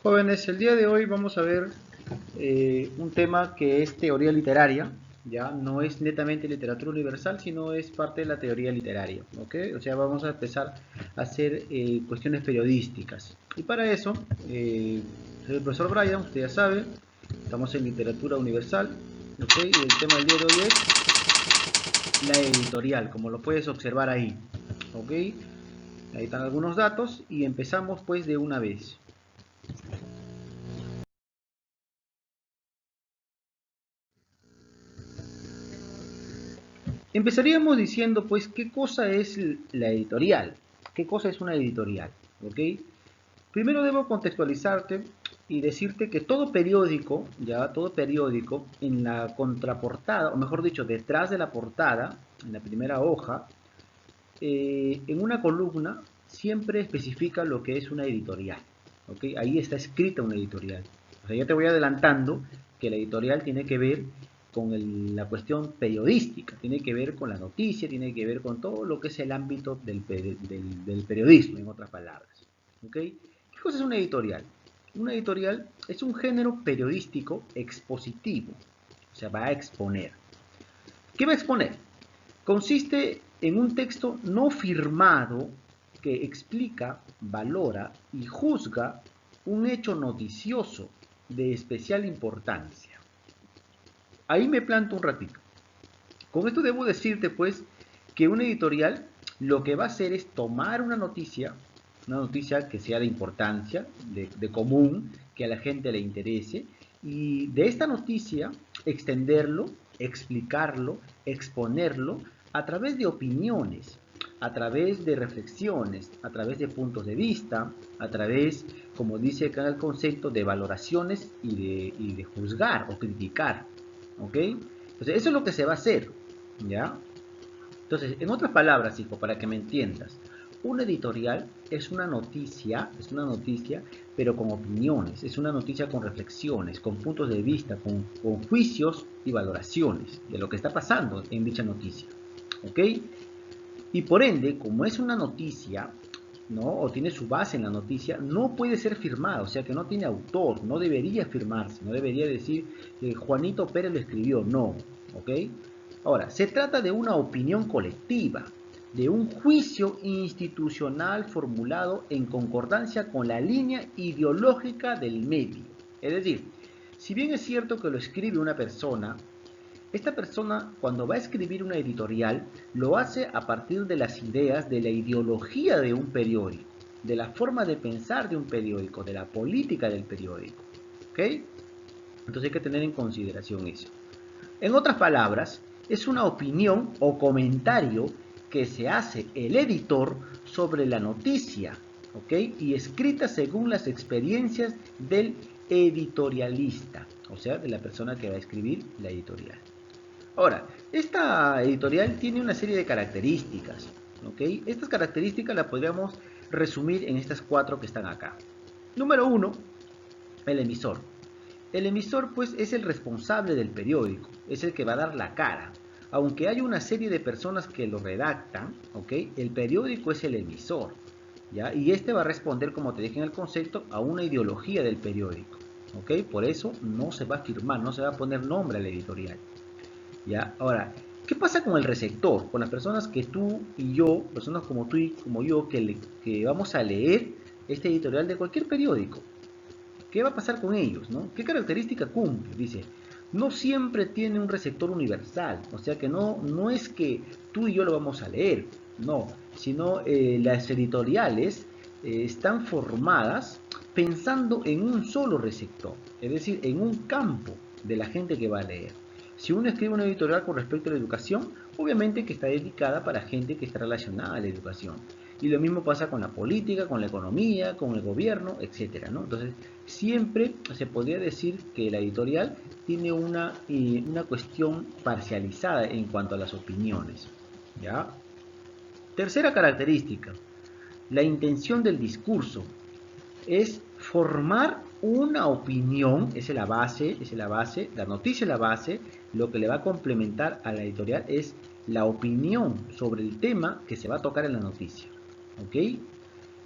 Jóvenes, el día de hoy vamos a ver un tema que es teoría literaria, ya no es netamente literatura universal, sino es parte de la teoría literaria, ¿ok? O sea, vamos a empezar a hacer cuestiones periodísticas. Y para eso, soy el profesor Brian, usted ya sabe, estamos en literatura universal, ¿ok? Y el tema del día de hoy es la editorial, como lo puedes observar ahí, ¿ok? Ahí están algunos datos y empezamos pues de una vez. Empezaríamos diciendo, pues, qué cosa es la editorial, qué cosa es una editorial, ¿ok? Primero debo contextualizarte y decirte que todo periódico, ya todo periódico, en la contraportada, o mejor dicho, detrás de la portada, en la primera hoja, en una columna siempre especifica lo que es una editorial, ¿ok? Ahí está escrita una editorial. O sea, ya te voy adelantando que la editorial tiene que ver con la cuestión periodística, tiene que ver con la noticia, tiene que ver con todo lo que es el ámbito del periodismo, en otras palabras. ¿Ok? ¿Qué cosa es una editorial? Una editorial es un género periodístico expositivo, o sea, va a exponer. ¿Qué va a exponer? Consiste en un texto no firmado que explica, valora y juzga un hecho noticioso de especial importancia. Ahí me planto un ratito. Con esto debo decirte pues que una editorial lo que va a hacer es tomar una noticia que sea de importancia, de común, que a la gente le interese, y de esta noticia extenderlo, explicarlo, exponerlo a través de opiniones, a través de reflexiones, a través de puntos de vista, a través, como dice acá el concepto, de valoraciones y de juzgar o criticar. ¿Ok? Entonces, eso es lo que se va a hacer. ¿Ya? Entonces, en otras palabras, hijo, para que me entiendas, una editorial es una noticia, pero con opiniones, es una noticia con reflexiones, con puntos de vista, con juicios y valoraciones de lo que está pasando en dicha noticia. ¿Ok? Y por ende, como es una noticia, ¿no? O tiene su base en la noticia, no puede ser firmada, o sea que no tiene autor, no debería firmarse, no debería decir Juanito Pérez lo escribió, no, ¿ok? Ahora, se trata de una opinión colectiva, de un juicio institucional formulado en concordancia con la línea ideológica del medio. Es decir, si bien es cierto que lo escribe una persona, esta persona, cuando va a escribir una editorial, lo hace a partir de las ideas, de la ideología de un periódico, de la forma de pensar de un periódico, de la política del periódico. ¿Ok? Entonces hay que tener en consideración eso. En otras palabras, es una opinión o comentario que se hace el editor sobre la noticia, ¿ok? Y escrita según las experiencias del editorialista, o sea, de la persona que va a escribir la editorial. Ahora, esta editorial tiene una serie de características, ¿ok? Estas características las podríamos resumir en estas cuatro que están acá. Número uno, el emisor. El emisor, pues, es el responsable del periódico, es el que va a dar la cara. Aunque hay una serie de personas que lo redactan, ¿ok? El periódico es el emisor, ¿ya? Y este va a responder, como te dije en el concepto, a una ideología del periódico, ¿ok? Por eso no se va a firmar, no se va a poner nombre a la editorial. ¿Ya? Ahora, ¿qué pasa con el receptor? Con las personas que tú y yo, personas como tú y como yo, que vamos a leer este editorial de cualquier periódico. ¿Qué va a pasar con ellos? ¿No? ¿Qué característica cumple? Dice, no siempre tiene un receptor universal, o sea que no es que tú y yo lo vamos a leer, no, sino las editoriales están formadas pensando en un solo receptor, es decir, en un campo de la gente que va a leer. Si uno escribe una editorial con respecto a la educación, obviamente que está dedicada para gente que está relacionada a la educación. Y lo mismo pasa con la política, con la economía, con el gobierno, etcétera, ¿no? Entonces, siempre se podría decir que la editorial tiene una cuestión parcializada en cuanto a las opiniones. ¿Ya? Tercera característica, la intención del discurso es formar una opinión, la noticia es la base, lo que le va a complementar a la editorial es la opinión sobre el tema que se va a tocar en la noticia. ¿Ok?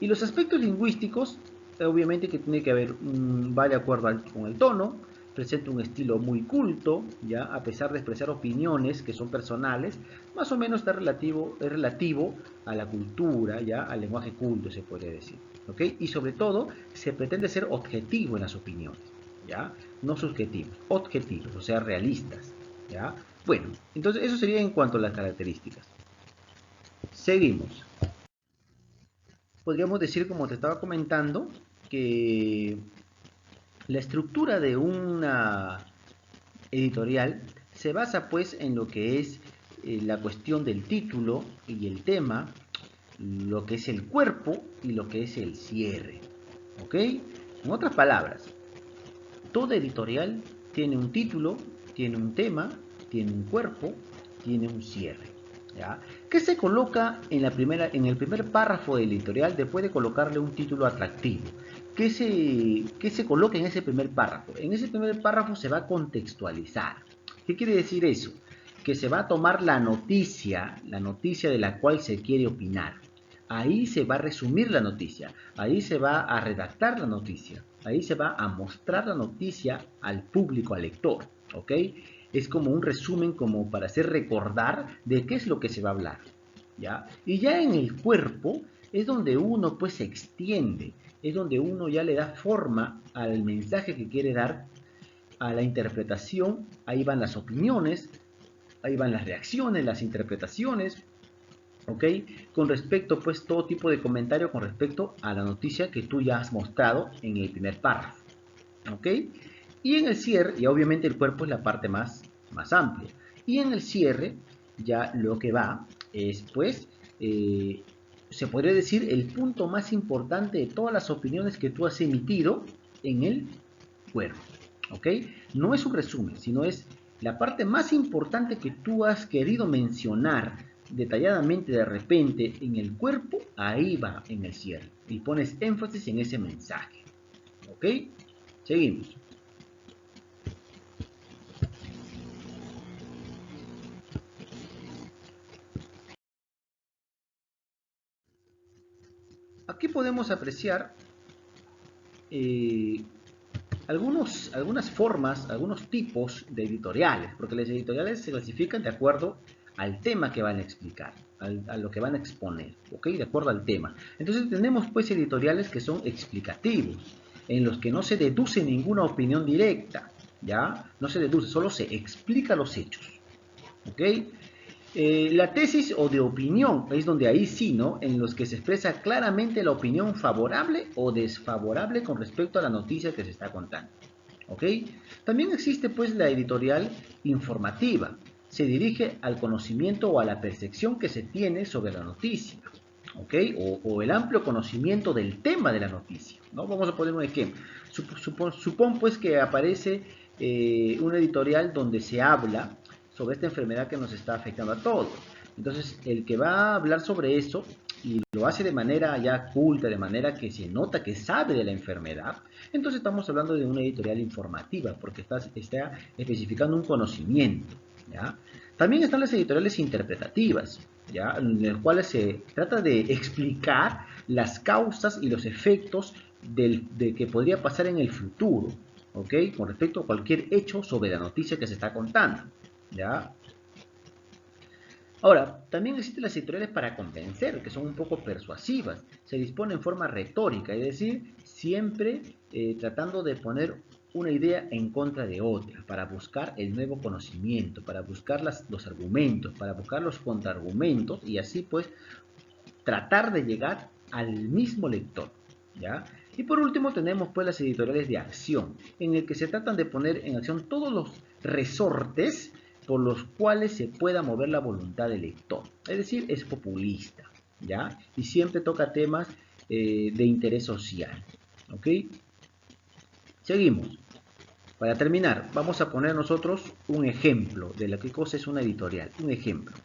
Y los aspectos lingüísticos obviamente que tiene que haber, va de acuerdo con el tono, presenta un estilo muy culto, ya, a pesar de expresar opiniones que son personales, más o menos es relativo a la cultura, ya, al lenguaje culto se puede decir, ¿ok? Y sobre todo se pretende ser objetivo en las opiniones, ya, no subjetivos, objetivos, o sea, realistas, ya. Bueno, entonces eso sería en cuanto a las características. Seguimos. Podríamos decir, como te estaba comentando, que la estructura de una editorial se basa pues en lo que es la cuestión del título y el tema, lo que es el cuerpo y lo que es el cierre. ¿Ok? En otras palabras, toda editorial tiene un título, tiene un tema, tiene un cuerpo, tiene un cierre. ¿Ya? ¿Qué se coloca en el primer párrafo del editorial después de colocarle un título atractivo? ¿Qué se coloca en ese primer párrafo? En ese primer párrafo se va a contextualizar. ¿Qué quiere decir eso? Que se va a tomar la noticia de la cual se quiere opinar. Ahí se va a resumir la noticia, ahí se va a redactar la noticia, ahí se va a mostrar la noticia al público, al lector, ¿ok? Es como un resumen como para hacer recordar de qué es lo que se va a hablar, ¿ya? Y ya en el cuerpo es donde uno pues se extiende, es donde uno ya le da forma al mensaje que quiere dar, a la interpretación, ahí van las opiniones, ahí van las reacciones, las interpretaciones, ¿ok? Con respecto, pues, todo tipo de comentario con respecto a la noticia que tú ya has mostrado en el primer párrafo, ¿ok? Y en el cierre, y obviamente el cuerpo es la parte más amplia, y en el cierre ya lo que va es, pues, se podría decir el punto más importante de todas las opiniones que tú has emitido en el cuerpo, ¿ok? No es un resumen, sino es la parte más importante que tú has querido mencionar detalladamente de repente en el cuerpo, ahí va en el cierre. Y pones énfasis en ese mensaje. ¿Ok? Seguimos. Aquí podemos apreciar eh, algunas formas, algunos tipos de editoriales, porque las editoriales se clasifican de acuerdo al tema que van a explicar, a lo que van a exponer, ¿ok? De acuerdo al tema. Entonces tenemos pues editoriales que son explicativos, en los que no se deduce ninguna opinión directa, ¿ya? No se deduce, solo se explica los hechos, ¿ok? La tesis o de opinión es donde ahí sí, ¿no? En los que se expresa claramente la opinión favorable o desfavorable con respecto a la noticia que se está contando. ¿Ok? También existe pues la editorial informativa. Se dirige al conocimiento o a la percepción que se tiene sobre la noticia. ¿Ok? O el amplio conocimiento del tema de la noticia, ¿no? Vamos a poner un ejemplo. Supón pues que aparece una editorial donde se habla sobre esta enfermedad que nos está afectando a todos. Entonces, el que va a hablar sobre eso y lo hace de manera ya culta, de manera que se nota que sabe de la enfermedad, entonces estamos hablando de una editorial informativa, porque está especificando un conocimiento, ¿ya? También están las editoriales interpretativas, ¿ya? En las cuales se trata de explicar las causas y los efectos de que podría pasar en el futuro, ¿ok? Con respecto a cualquier hecho sobre la noticia que se está contando, ¿ya? Ahora, también existen las editoriales para convencer, que son un poco persuasivas. Se dispone en forma retórica, es decir, siempre tratando de poner una idea en contra de otra, para buscar el nuevo conocimiento, para buscar los argumentos, para buscar los contraargumentos y así pues tratar de llegar al mismo lector, ¿ya? Y por último tenemos pues las editoriales de acción, en el que se tratan de poner en acción todos los resortes por los cuales se pueda mover la voluntad del lector. Es decir, es populista, ¿ya? Y siempre toca temas de interés social, ¿ok? Seguimos. Para terminar, vamos a poner nosotros un ejemplo de lo que cosa es una editorial. Un ejemplo.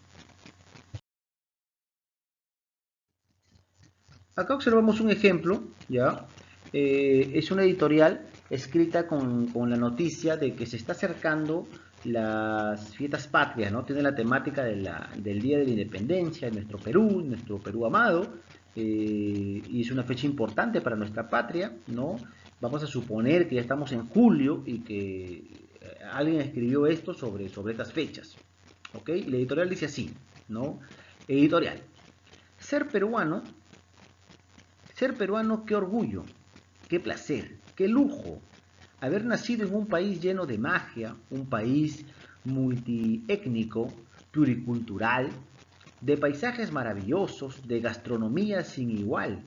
Acá observamos un ejemplo, ¿ya? Es una editorial escrita con la noticia de que se está acercando las fiestas patrias, ¿no? Tiene la temática del Día de la Independencia de nuestro Perú amado, y es una fecha importante para nuestra patria, ¿no? Vamos a suponer que ya estamos en julio y que alguien escribió esto sobre estas fechas, ¿ok? Y la editorial dice así, ¿no? Editorial. Ser peruano, qué orgullo, qué placer, qué lujo. Haber nacido en un país lleno de magia, un país multiétnico, pluricultural, de paisajes maravillosos, de gastronomía sin igual.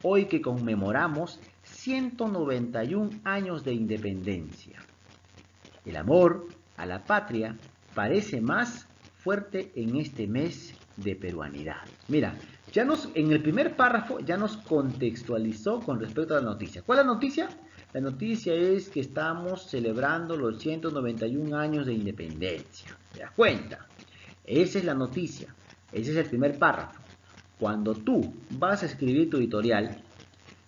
Hoy que conmemoramos 191 años de independencia. El amor a la patria parece más fuerte en este mes de peruanidad. Mira, en el primer párrafo ya nos contextualizó con respecto a la noticia. ¿Cuál es la noticia? La noticia es que estamos celebrando los 191 años de independencia. ¿Te das cuenta? Esa es la noticia. Ese es el primer párrafo. Cuando tú vas a escribir tu editorial,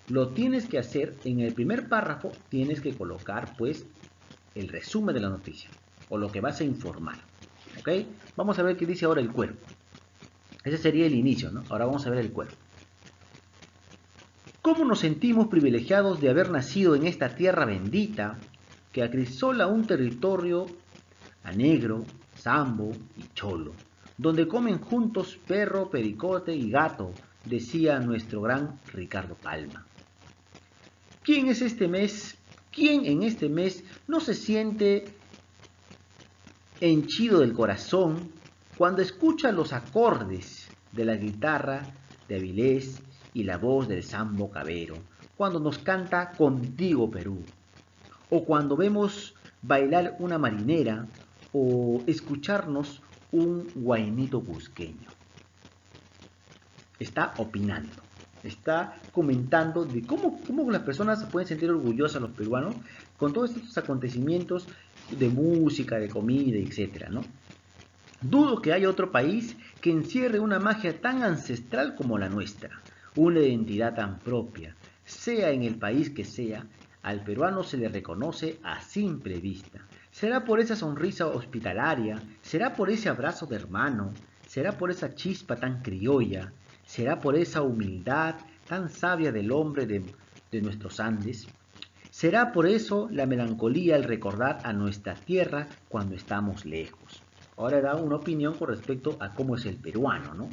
lo tienes que hacer en el primer párrafo, tienes que colocar pues el resumen de la noticia o lo que vas a informar. ¿Ok? Vamos a ver qué dice ahora el cuerpo. Ese sería el inicio, ¿no? Ahora vamos a ver el cuerpo. ¿Cómo nos sentimos privilegiados de haber nacido en esta tierra bendita que acrisola un territorio a negro, sambo y cholo, donde comen juntos perro, pericote y gato, decía nuestro gran Ricardo Palma? ¿Quién es este mes? ¿Quién en este mes no se siente henchido del corazón cuando escucha los acordes de la guitarra de Avilés y la voz del sambo cabero, cuando nos canta Contigo Perú, o cuando vemos bailar una marinera o escucharnos un guainito cusqueño? Está opinando, está comentando de cómo las personas se pueden sentir orgullosas, los peruanos, con todos estos acontecimientos de música, de comida, etcétera, ¿no? Dudo que haya otro país que encierre una magia tan ancestral como la nuestra, una identidad tan propia. Sea en el país que sea, al peruano se le reconoce a simple vista. Será por esa sonrisa hospitalaria, será por ese abrazo de hermano, será por esa chispa tan criolla, será por esa humildad tan sabia del hombre de nuestros Andes. Será por eso la melancolía al recordar a nuestra tierra cuando estamos lejos. Ahora da una opinión con respecto a cómo es el peruano, ¿no?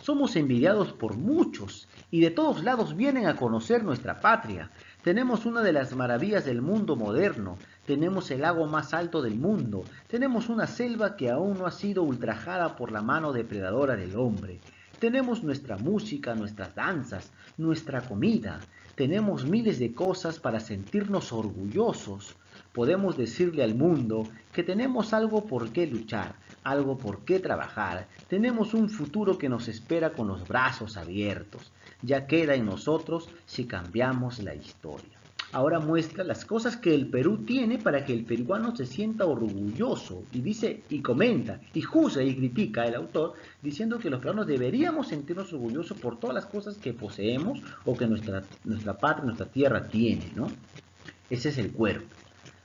Somos envidiados por muchos y de todos lados vienen a conocer nuestra patria. Tenemos una de las maravillas del mundo moderno, tenemos el lago más alto del mundo, tenemos una selva que aún no ha sido ultrajada por la mano depredadora del hombre. Tenemos nuestra música, nuestras danzas, nuestra comida. Tenemos miles de cosas para sentirnos orgullosos. Podemos decirle al mundo que tenemos algo por qué luchar, algo por qué trabajar. Tenemos un futuro que nos espera con los brazos abiertos. Ya queda en nosotros si cambiamos la historia. Ahora muestra las cosas que el Perú tiene para que el peruano se sienta orgulloso y dice y comenta y juzga y critica el autor diciendo que los peruanos deberíamos sentirnos orgullosos por todas las cosas que poseemos o que nuestra patria, nuestra tierra tiene, ¿no? Ese es el cuerpo.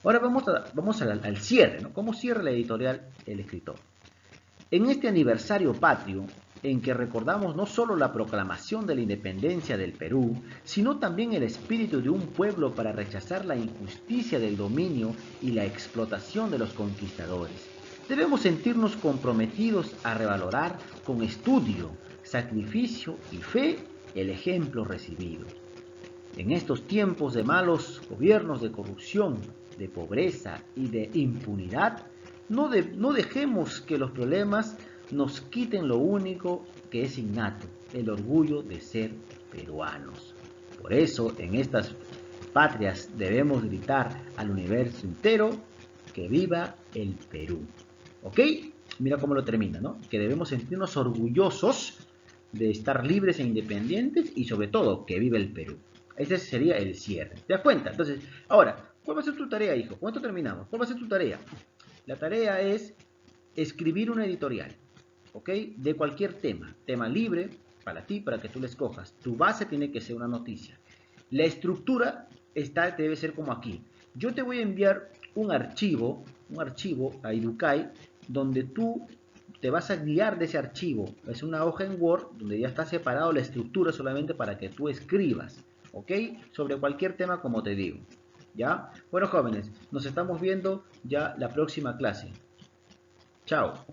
Ahora vamos al cierre, ¿no? ¿Cómo cierra la editorial el escritor? En este aniversario patrio, en que recordamos no solo la proclamación de la independencia del Perú, sino también el espíritu de un pueblo para rechazar la injusticia del dominio y la explotación de los conquistadores, debemos sentirnos comprometidos a revalorar con estudio, sacrificio y fe el ejemplo recibido. En estos tiempos de malos gobiernos, de corrupción, de pobreza y de impunidad, no dejemos que los problemas nos quiten lo único que es innato, el orgullo de ser peruanos. Por eso, en estas patrias debemos gritar al universo entero que viva el Perú. ¿Ok? Mira cómo lo termina, ¿no? Que debemos sentirnos orgullosos de estar libres e independientes y sobre todo que viva el Perú. Ese sería el cierre. ¿Te das cuenta? Entonces, ahora, ¿cuál va a ser tu tarea, hijo? ¿Con esto terminamos? ¿Cuál va a ser tu tarea? La tarea es escribir una editorial, ¿ok? De cualquier tema libre para ti, para que tú la escojas. Tu base tiene que ser una noticia. La estructura debe ser como aquí. Yo te voy a enviar un archivo a Educay, donde tú te vas a guiar de ese archivo. Es una hoja en Word donde ya está separado la estructura solamente para que tú escribas, ¿ok? Sobre cualquier tema, como te digo. ¿Ya? Bueno, jóvenes, nos estamos viendo ya la próxima clase. Chao.